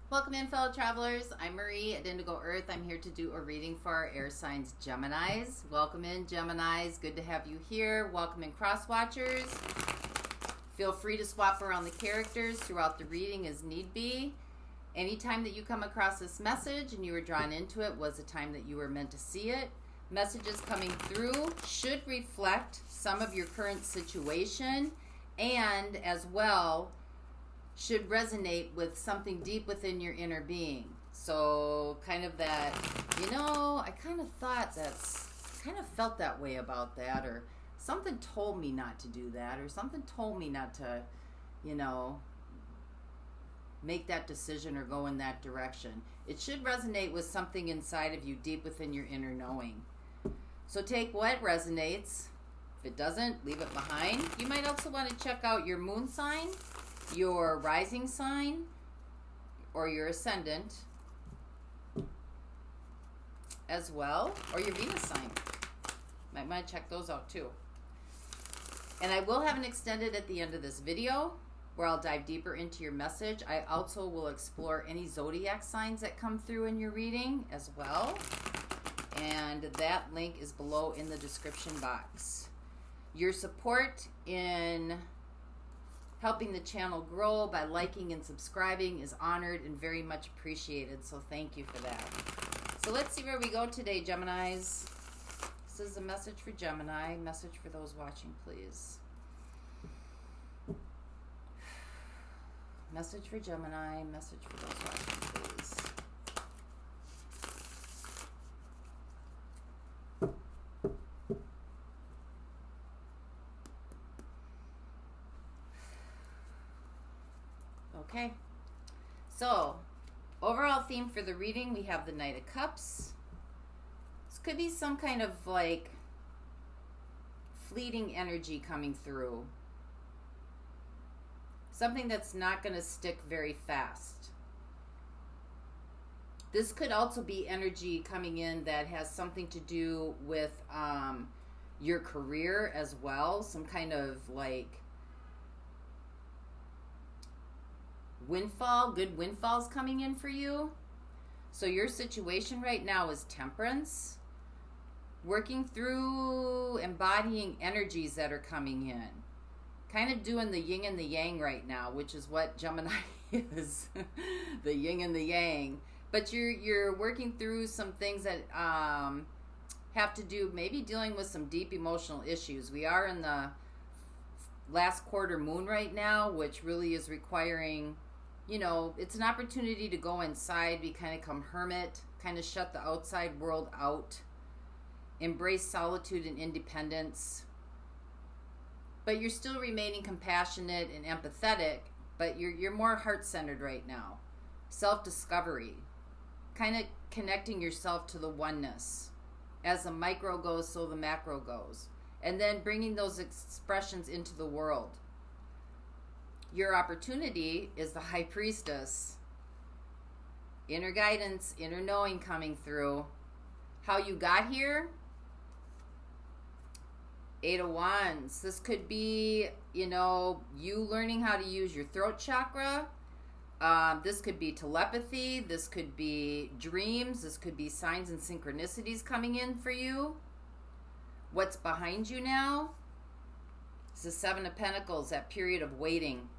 Welcome in, fellow travelers. I'm Marie at Indigo Earth. I'm here to do a reading for our air signs Geminis. Welcome in, Geminis. Good to have you here. Welcome in, cross watchers. Feel free to swap around the characters throughout the reading as need be. Anytime that you come across this message and you were drawn into it was the time that you were meant to see it. Messages coming through should reflect some of your current situation and as well should resonate with something deep within your inner being. So kind of that, I kind of felt that way about that, or something told me not to do that, or something told me not to, make that decision or go in that direction. It should resonate with something inside of you deep within your inner knowing. So take what resonates. If it doesn't, leave it behind. You might also want to check out your moon sign, your rising sign, or your ascendant as well, or your Venus sign. Might want to check those out too. And I will have an extended at the end of this video where I'll dive deeper into your message. I also will explore any zodiac signs that come through in your reading as well. And that link is below in the description box. Your support in helping the channel grow by liking and subscribing is honored and very much appreciated. So thank you for that. So let's see where we go today, Geminis. This is a message for Gemini. Message for those watching, please. Message for Gemini. Message for those watching, please. Okay, so overall theme for the reading, we have the Knight of Cups. This could be some kind of like fleeting energy coming through. Something that's not going to stick very fast. This could also be energy coming in that has something to do with your career as well. Some kind of like windfall, good windfalls coming in for you. So your situation right now is temperance, working through embodying energies that are coming in, kind of doing the yin and the yang right now, which is what Gemini is. The yin and the yang. But you're working through some things that have to do maybe dealing with some deep emotional issues. We are in the last quarter moon right now, which really is requiring, it's an opportunity to go inside, become hermit, kind of shut the outside world out, embrace solitude and independence. But you're still remaining compassionate and empathetic, but you're more heart-centered right now. Self-discovery, kind of connecting yourself to the oneness. As the micro goes, so the macro goes. And then bringing those expressions into the world. Your opportunity is the High Priestess. Inner guidance, inner knowing coming through. How you got here? 8 of Wands. This could be, you learning how to use your throat chakra. This could be telepathy. This could be dreams. This could be signs and synchronicities coming in for you. What's behind you now? It's the 7 of Pentacles, that period of waiting.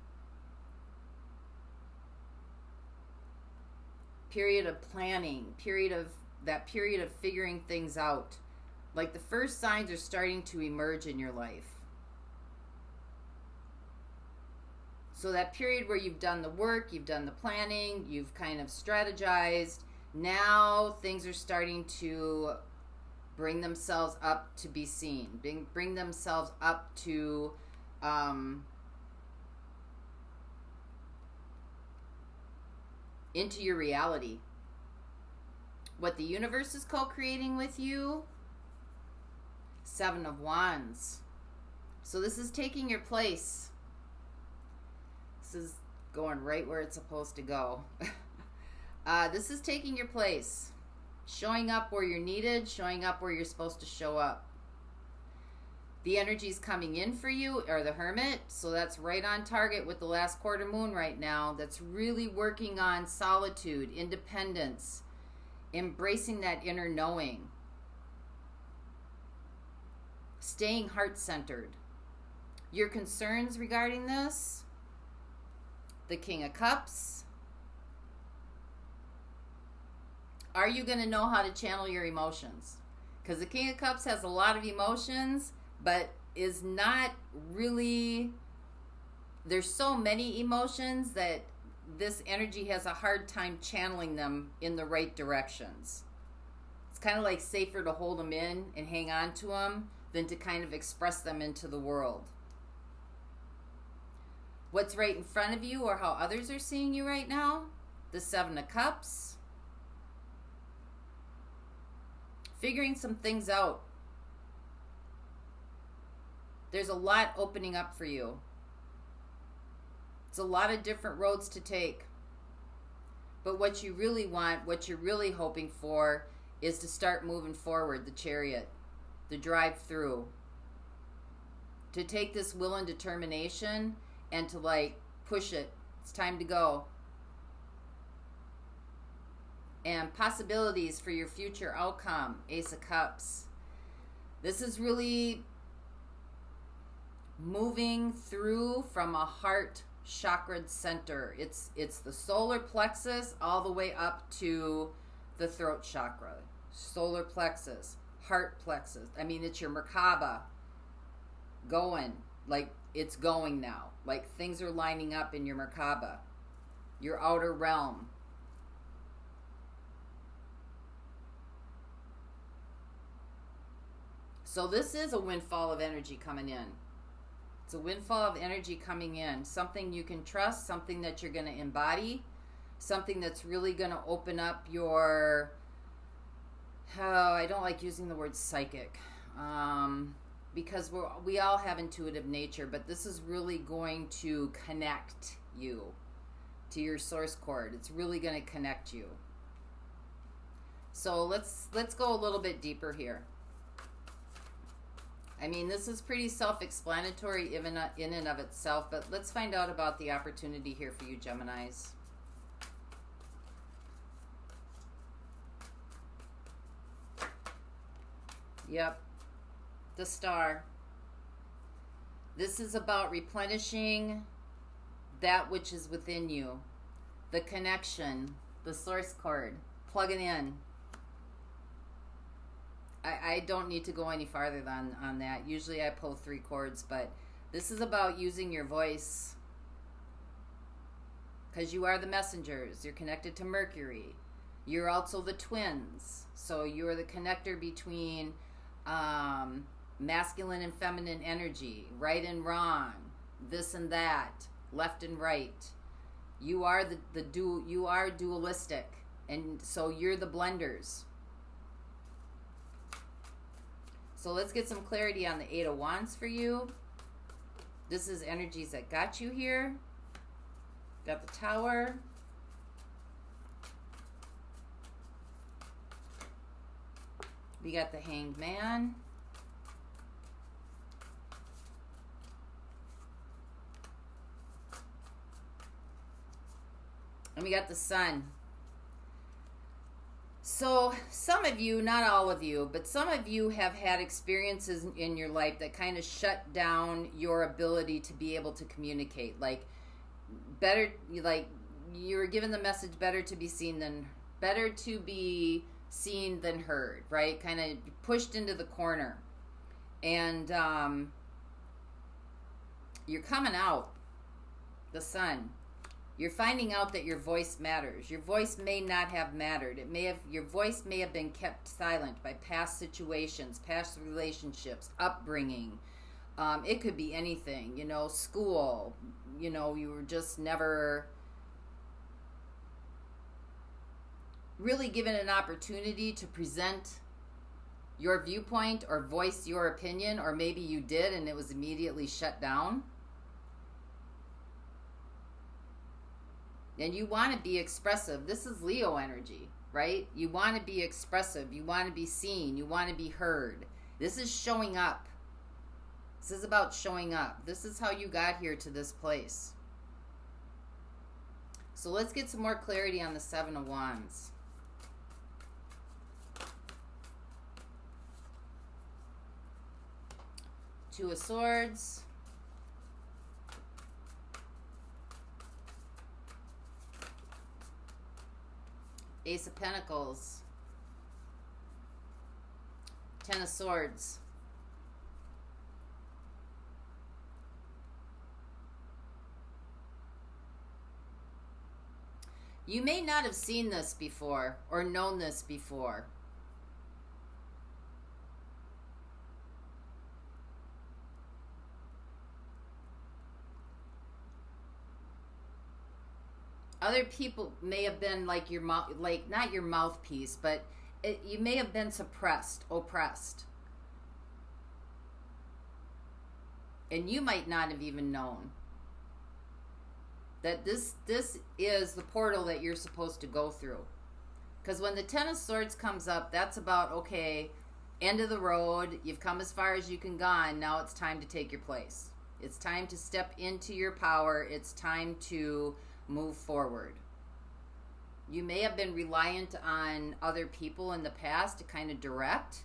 Period of planning. Period of figuring things out. Like the first signs are starting to emerge in your life. So that period where you've done the work, you've done the planning, you've kind of strategized. Now things are starting to bring themselves up to be seen. Bring themselves up to into your reality. What the universe is co-creating with you. 7 of Wands. So this is taking your place. This is going right where it's supposed to go. This is taking your place. Showing up where you're needed, showing up where you're supposed to show up. The energies coming in for you are the Hermit, so that's right on target with the last quarter moon right now. That's really working on solitude, independence, embracing that inner knowing, staying heart-centered. Your concerns regarding this, the King of Cups. Are you going to know how to channel your emotions? Because the King of Cups has a lot of emotions, but is not really, there's so many emotions that this energy has a hard time channeling them in the right directions. It's kind of like safer to hold them in and hang on to them than to kind of express them into the world. What's right in front of you or how others are seeing you right now? The Seven of Cups. Figuring some things out. There's a lot opening up for you. It's a lot of different roads to take. But what you really want, what you're really hoping for, is to start moving forward, the Chariot, the drive through. To take this will and determination and to like push it. It's time to go. And possibilities for your future outcome, Ace of Cups. This is really moving through from a heart chakra center. It's the solar plexus all the way up to the throat chakra. Solar plexus, heart plexus. I mean, it's your Merkaba going. Like, it's going now. Like, things are lining up in your Merkaba. Your outer realm. So this is a windfall of energy coming in. It's a windfall of energy coming in. Something you can trust, something that you're going to embody, something that's really going to open up your, I don't like using the word psychic, because we all have intuitive nature, but this is really going to connect you to your source cord. It's really going to connect you. So let's go a little bit deeper here. I mean, this is pretty self-explanatory even in and of itself, but let's find out about the opportunity here for you, Geminis. Yep, the Star. This is about replenishing that which is within you. The connection, the source cord, plug it in. I don't need to go any farther on that. Usually I pull 3 cords, but this is about using your voice. Because you are the messengers. You're connected to Mercury. You're also the twins. So you're the connector between masculine and feminine energy, right and wrong, this and that, left and right. You are you are dualistic, and so you're the blenders. So let's get some clarity on the 8 of Wands for you. This is energies that got you here. Got the Tower. We got the Hanged Man. And we got the Sun. So some of you, not all of you, but some of you have had experiences in your life that kind of shut down your ability to be able to communicate. Like, you were given the message, better to be seen than heard, right? Kind of pushed into the corner. And you're coming out, the Sun. You're finding out that your voice matters. Your voice may not have mattered. Your voice may have been kept silent by past situations, past relationships, upbringing. It could be anything, school. You were just never really given an opportunity to present your viewpoint or voice your opinion, or maybe you did and it was immediately shut down. And you want to be expressive. This is Leo energy, right? You want to be expressive. You want to be seen. You want to be heard. This is showing up. This is about showing up. This is how you got here to this place. So let's get some more clarity on the Seven of Wands. Two of Swords. Ace of Pentacles. Ten of Swords. You may not have seen this before or known this before. Other people may have been like your mouth, like not your mouthpiece, but you may have been suppressed, oppressed. And you might not have even known that this is the portal that you're supposed to go through. Because when the Ten of Swords comes up, that's about, okay, end of the road, you've come as far as you can gone, now it's time to take your place. It's time to step into your power. It's time to move forward. You may have been reliant on other people in the past to kind of direct,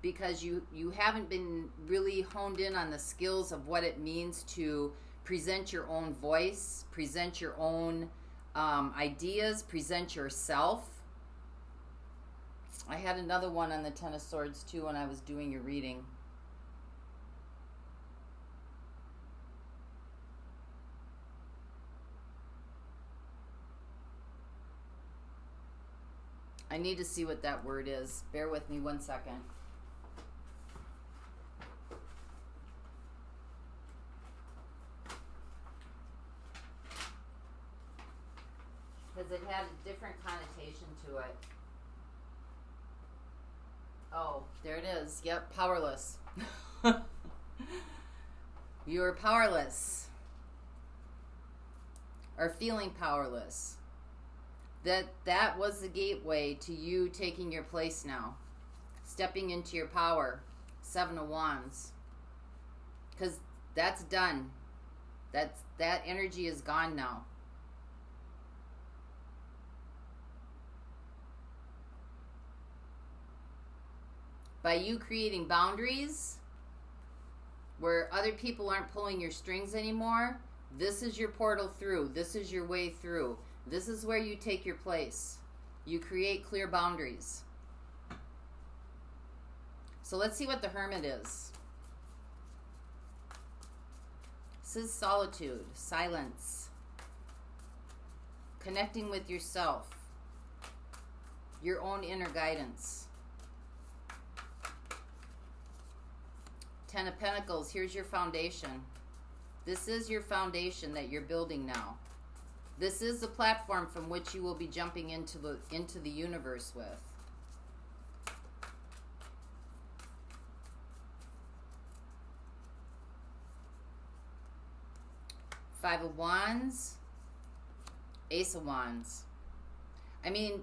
because you haven't been really honed in on the skills of what it means to present your own voice, present your own ideas, present yourself. I had another one on the Ten of Swords too when I was doing your reading. I need to see what that word is. Bear with me 1 second. Because it had a different connotation to it. Oh, there it is. Yep, powerless. You are powerless. Or feeling powerless. That was the gateway to you taking your place now. Stepping into your power. Seven of Wands. Because that's done. That energy is gone now. By you creating boundaries where other people aren't pulling your strings anymore, this is your portal through. This is your way through. This is where you take your place. You create clear boundaries. So let's see what the Hermit is. This is solitude, silence, connecting with yourself, your own inner guidance. Ten of Pentacles, here's your foundation. This is your foundation that you're building now. This is the platform from which you will be jumping into the universe with. Five of Wands, Ace of Wands. I mean,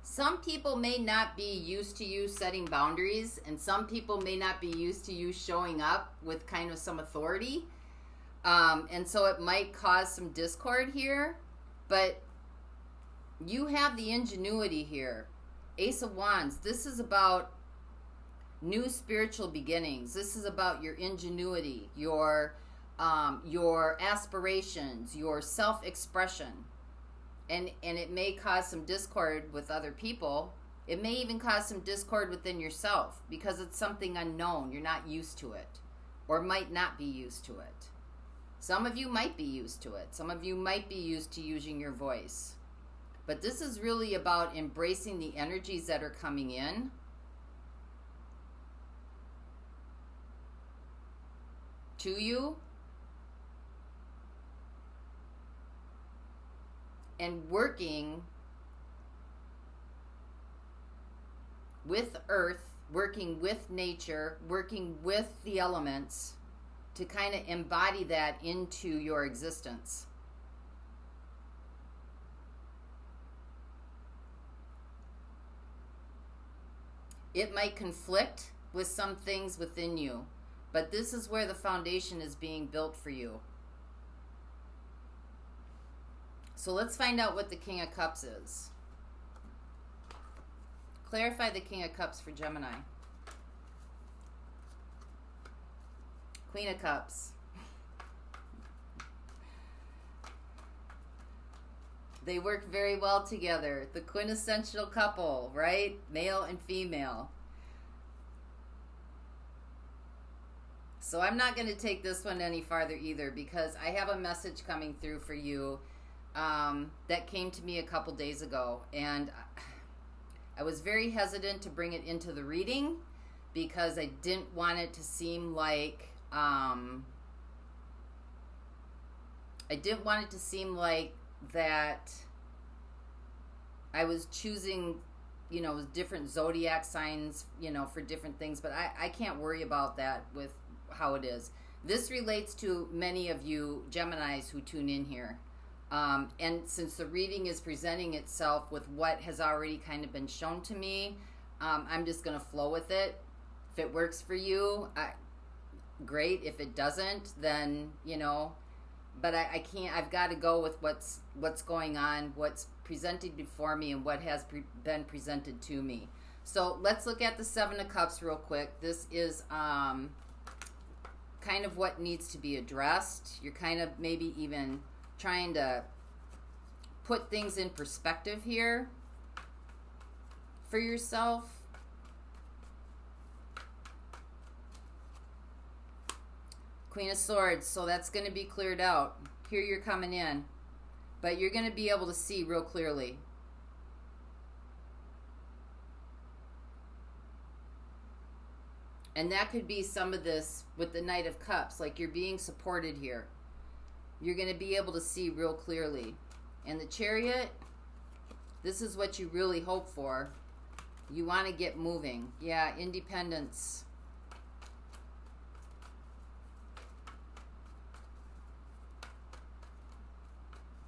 some people may not be used to you setting boundaries, and some people may not be used to you showing up with kind of some authority. And so it might cause some discord here, but you have the ingenuity here. Ace of Wands, this is about new spiritual beginnings. This is about your ingenuity, your aspirations, your self-expression. And it may cause some discord with other people. It may even cause some discord within yourself because it's something unknown. You're not used to it, or might not be used to it. Some of you might be used to it. Some of you might be used to using your voice. But this is really about embracing the energies that are coming in. To you. And working with Earth, working with nature, working with the elements to kind of embody that into your existence. It might conflict with some things within you. But this is where the foundation is being built for you. So let's find out what the King of Cups is. Clarify the King of Cups for Gemini. Queen of Cups. They work very well together. The quintessential couple, right? Male and female. So I'm not going to take this one any farther either, because I have a message coming through for you that came to me a couple days ago. And I was very hesitant to bring it into the reading because I didn't want it to seem like that I was choosing, you know, different zodiac signs, you know, for different things. But I can't worry about that with how it is. This relates to many of you Geminis who tune in here. And since the reading is presenting itself with what has already kind of been shown to me, I'm just going to flow with it. If it works for you, great. If it doesn't, then, you know, but I can't, I've got to go with what's going on, what's presented before me, and what has been presented to me. So let's look at the Seven of Cups real quick. This is kind of what needs to be addressed. You're kind of maybe even trying to put things in perspective here for yourself. Queen of Swords, so that's going to be cleared out. Here you're coming in, but you're going to be able to see real clearly. And that could be some of this with the Knight of Cups, like you're being supported here. You're going to be able to see real clearly. And the Chariot, this is what you really hope for. You want to get moving. Yeah, independence.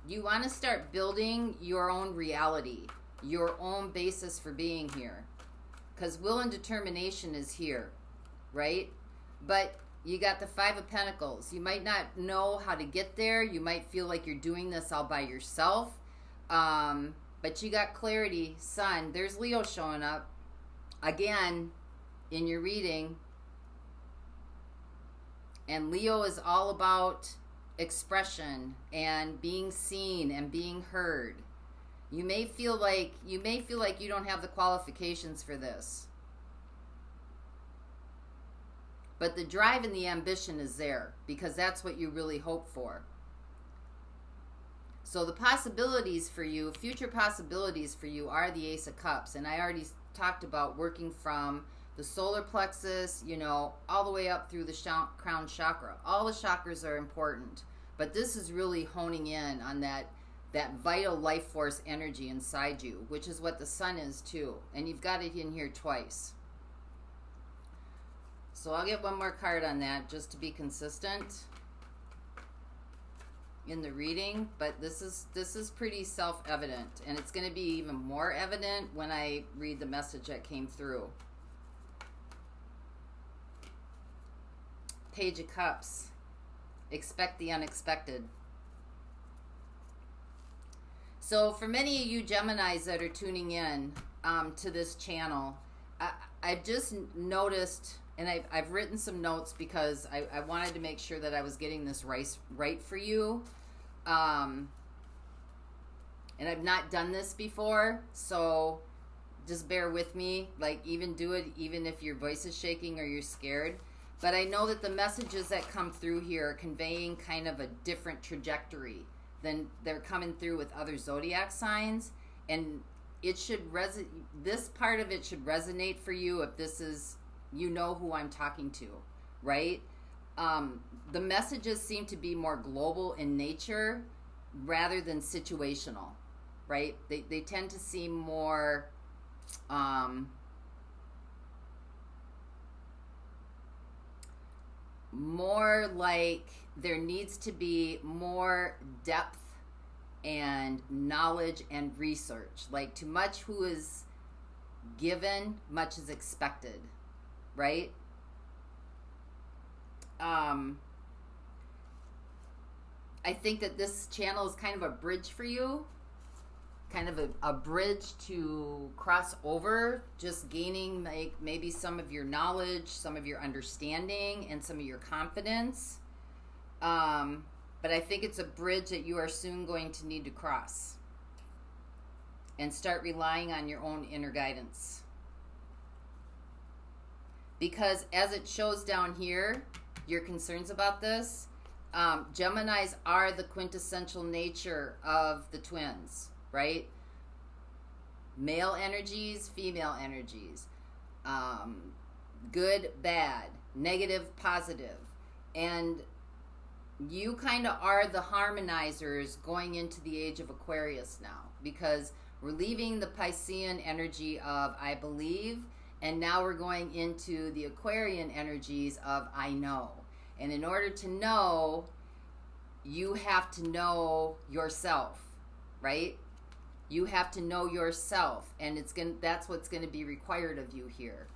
You want to start building your own reality, your own basis for being here. Because will and determination is here, right? But you got the Five of Pentacles. You might not know how to get there. You might feel like you're doing this all by yourself. But you got clarity. Sun, there's Leo showing up. Again, in your reading. And Leo is all about expression and being seen and being heard. You may feel like you don't have the qualifications for this. But the drive and the ambition is there, because that's what you really hope for. So the possibilities for you, future possibilities for you, are the Ace of Cups. And I already talked about working from the solar plexus, you know, all the way up through the crown chakra. All the chakras are important. But this is really honing in on that vital life force energy inside you, which is what the Sun is too. And you've got it in here twice. So I'll get one more card on that just to be consistent in the reading. But this is pretty self-evident. And it's going to be even more evident when I read the message that came through. Page of Cups. Expect the unexpected. So for many of you Geminis that are tuning in to this channel, I've just noticed, and I've written some notes because I wanted to make sure that I was getting this right for you. And I've not done this before, so just bear with me. Like, even do it even if your voice is shaking or you're scared. But I know that the messages that come through here are conveying kind of a different trajectory than they're coming through with other zodiac signs. And it should this part of it should resonate for you if this is, you know who I'm talking to, right? The messages seem to be more global in nature rather than situational, right? They tend to seem more more like there needs to be more depth and knowledge and research. Like, too much who is given, much is expected, right? I think that this channel is kind of a bridge for you, kind of a bridge to cross over, just gaining like maybe some of your knowledge, some of your understanding, and some of your confidence. But I think it's a bridge that you are soon going to need to cross and start relying on your own inner guidance. Because as it shows down here, your concerns about this, Geminis are the quintessential nature of the twins, right? Male energies, female energies, good, bad, negative, positive. And you kind of are the harmonizers going into the age of Aquarius now, because we're leaving the Piscean energy of I believe, and now we're going into the Aquarian energies of I know. And in order to know, you have to know yourself, right? You have to know yourself, and that's what's going to be required of you here.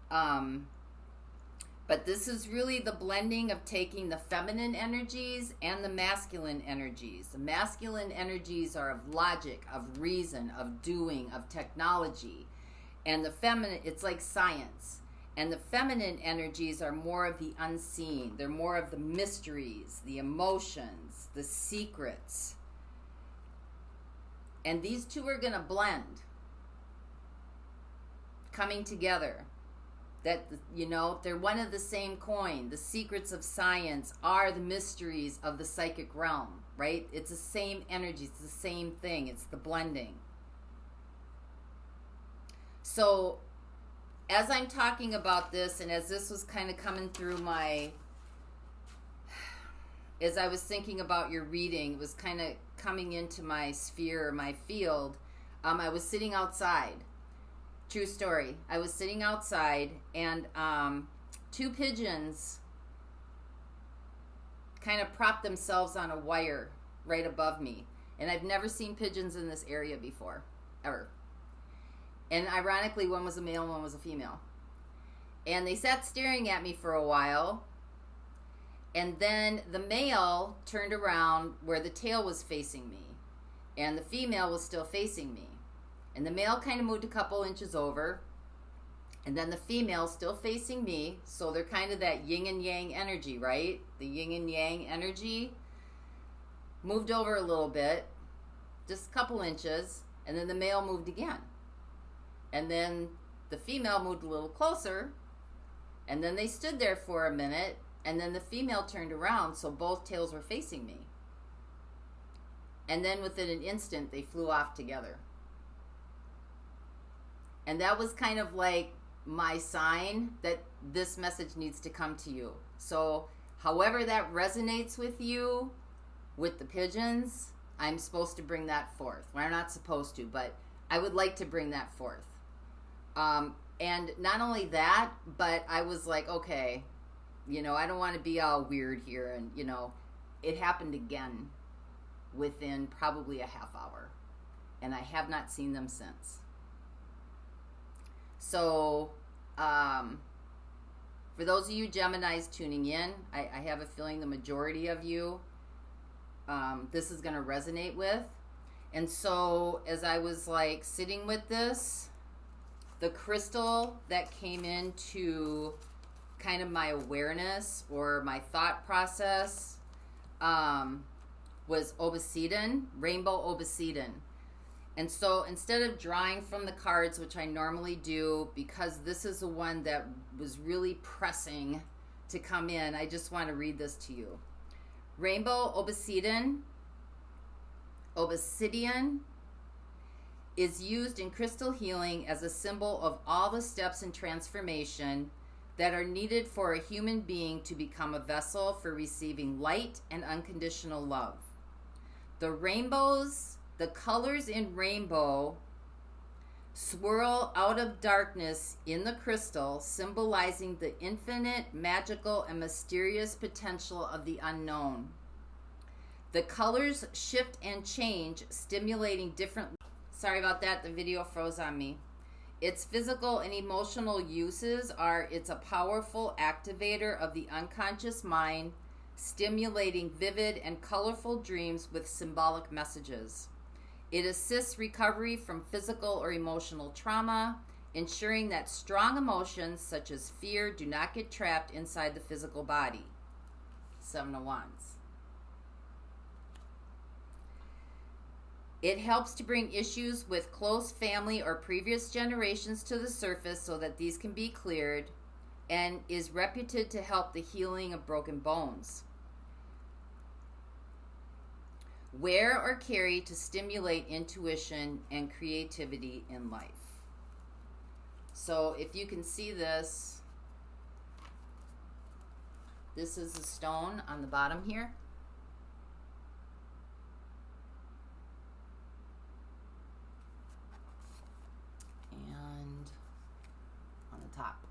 But this is really the blending of taking the feminine energies and the masculine energies. The masculine energies are of logic, of reason, of doing, of technology. And the feminine, it's like science. And the feminine energies are more of the unseen. They're more of the mysteries, the emotions, the secrets. And these two are going to blend, coming together. That, you know, they're one of the same coin. The secrets of science are the mysteries of the psychic realm, right? It's the same energy. It's the same thing. It's the blending. So as I'm talking about this, and as this was kind of coming through as I was thinking about your reading, it was kind of coming into my sphere, my field. I was sitting outside. True story. I was sitting outside, and two pigeons kind of propped themselves on a wire right above me. And I've never seen pigeons in this area before, ever. And ironically, one was a male and one was a female. And they sat staring at me for a while. And then the male turned around where the tail was facing me. And the female was still facing me. And the male kind of moved a couple inches over. And then the female still facing me. So they're kind of that yin and yang energy, right? The yin and yang energy. Moved over a little bit. Just a couple inches. And then the male moved again. And then the female moved a little closer. And then they stood there for a minute. And then the female turned around. So both tails were facing me. And then within an instant, they flew off together. And that was kind of like my sign that this message needs to come to you. So however that resonates with you, with the pigeons, I'm supposed to bring that forth. Well, I'm not supposed to, but I would like to bring that forth. And not only that, but I was like, okay, you know, I don't want to be all weird here. And, you know, it happened again within probably a half hour. And I have not seen them since. So, for those of you Geminis tuning in, I have a feeling the majority of you, this is going to resonate with. And so, as I was like sitting with this, the crystal that came into kind of my awareness or my thought process was obsidian, rainbow obsidian. And so instead of drawing from the cards, which I normally do, because this is the one that was really pressing to come in, I just want to read this to you. Rainbow obsidian is used in crystal healing as a symbol of all the steps in transformation that are needed for a human being to become a vessel for receiving light and unconditional love. The colors in rainbow swirl out of darkness in the crystal, symbolizing the infinite, magical, and mysterious potential of the unknown. The colors shift and change, stimulating different... Sorry about that, the video froze on me. Its physical and emotional uses are it's a powerful activator of the unconscious mind, stimulating vivid and colorful dreams with symbolic messages. It assists recovery from physical or emotional trauma, ensuring that strong emotions such as fear do not get trapped inside the physical body. 7 of Wands. It helps to bring issues with close family or previous generations to the surface so that these can be cleared, and is reputed to help the healing of broken bones. Wear or carry to stimulate intuition and creativity in life. So if you can see this, this is a stone on the bottom here. And on the top.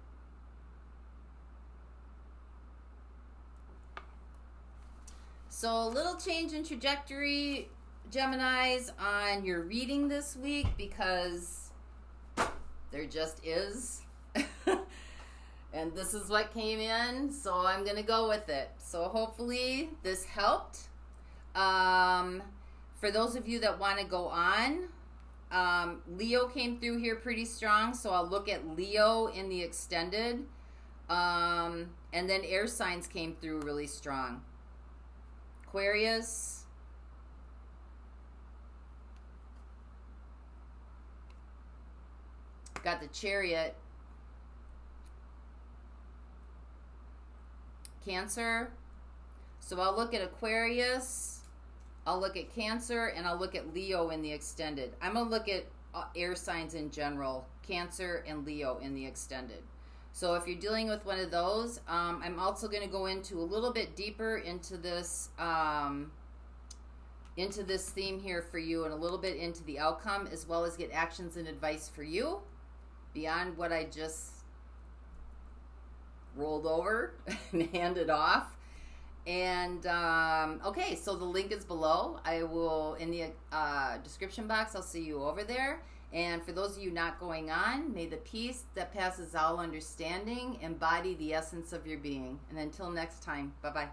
So a little change in trajectory, Geminis, on your reading this week, because there just is. And this is what came in, so I'm going to go with it. So hopefully this helped. For those of you that want to go on, Leo came through here pretty strong, so I'll look at Leo in the extended. And then air signs came through really strong. Aquarius, got the Chariot, Cancer. So I'll look at Aquarius, I'll look at Cancer, and I'll look at Leo in the extended. I'm going to look at air signs in general, Cancer and Leo in the extended. So if you're dealing with one of those, I'm also going to go into a little bit deeper into this theme here for you, and a little bit into the outcome, as well as get actions and advice for you beyond what I just rolled over and handed off. And okay, so the link is below. I will, in the description box, I'll see you over there. And for those of you not going on, may the peace that passes all understanding embody the essence of your being. And until next time, bye-bye.